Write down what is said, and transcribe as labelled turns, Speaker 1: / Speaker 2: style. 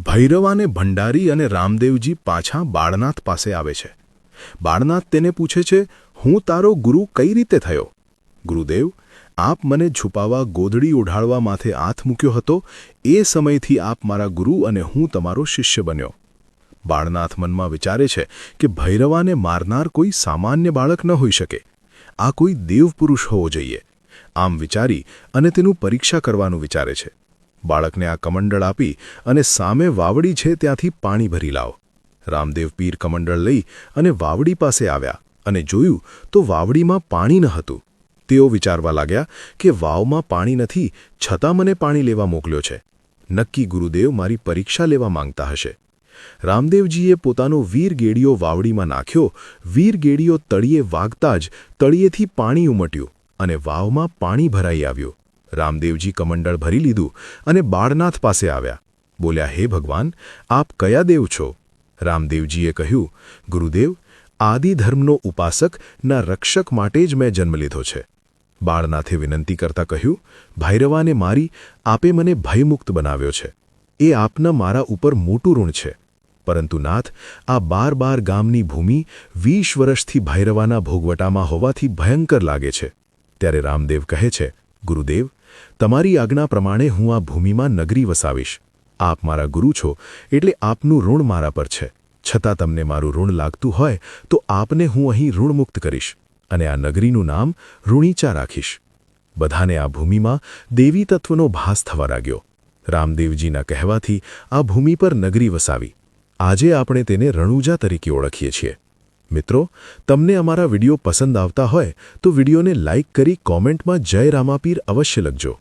Speaker 1: ભૈરવાને ભંડારી અને રામદેવજી પાછા બાળનાથ પાસે આવે છે. બાળનાથ તેને પૂછે છે, હું તારો ગુરુ કઈ રીતે થયો? ગુરુદેવ, આપ મને છુપાવવા ગોદડી ઓઢાડવા માથે હાથ મૂક્યો હતો, એ સમયથી આપ મારા ગુરુ અને હું તમારો શિષ્ય બન્યો. બાળનાથ મનમાં વિચારે છે કે ભૈરવાને મારનાર કોઈ સામાન્ય બાળક ન હોઈ શકે. આ કોઈ દેવપુરુષ હોવો જોઈએ. આમ વિચારી અને તેનું પરીક્ષા કરવાનું વિચારે છે. બાળકને આ કમંડળ આપી અને સામે વાવડી છે ત્યાંથી પાણી ભરી લાવ. રામદેવ પીર કમંડળ લઈ અને વાવડી પાસે આવ્યા અને જોયું તો વાવડીમાં પાણી ન હતું. તેઓ વિચારવા લાગ્યા કે વાવમાં પાણી નથી, છતાં મને પાણી લેવા મોકલ્યો છે. નક્કી ગુરુદેવ મારી પરીક્ષા લેવા માંગતા હશે. રામદેવજીએ પોતાનો વીરગેડિયો વાવડીમાં નાખ્યો. વીરગેડિયો તળિયે વાગતા જ તળિયેથી પાણી ઉમટ્યું અને વાવમાં પાણી ભરાઈ આવ્યું. રામદેવજી કમંડળ ભરી લીધું અને બાળનાથ પાસે આવ્યા. બોલ્યા, હે ભગવાન, આપ કયા દેવ છો? રામદેવજીએ કહ્યું, ગુરુદેવ, આદિ ધર્મનો ઉપાસક ના રક્ષક માટે જ મેં જન્મ લીધો છે. બાળનાથે વિનંતી કરતા કહ્યું, ભૈરવાને મારી આપે મને ભયમુક્ત બનાવ્યો છે. એ આપના મારા ઉપર મોટું ઋણ છે. પરંતુ નાથ, આ 12 ગામની ભૂમિ 20 વર્ષથી ભૈરવાના ભોગવટામાં હોવાથી ભયંકર લાગે છે. ત્યારે રામદેવ કહે છે, ગુરુદેવ, તમારી આજ્ઞા પ્રમાણે હું આ ભૂમિમાં નગરી વસાવીશ. આપ મારા ગુરુ છો એટલે આપનું ઋણ મારા પર છે. છતાં તમને મારું ઋણ લાગતું હોય તો આપને હું અહીં ઋણમુક્ત કરીશ અને આ નગરીનું નામ ઋણીચા રાખીશ. બધાને આ ભૂમિમાં દેવી તત્વનો ભાસ થવા લાગ્યો. રામદેવજીના કહેવાથી આ ભૂમિ પર નગરી વસાવી. આજે આપણે તેને રણુજા તરીકે ઓળખીએ છીએ. મિત્રો, તમને અમારા વિડીયો પસંદ આવતા હોય તો વિડીયોને લાઇક કરી કોમેન્ટમાં જય રામાપીર અવશ્ય લખજો.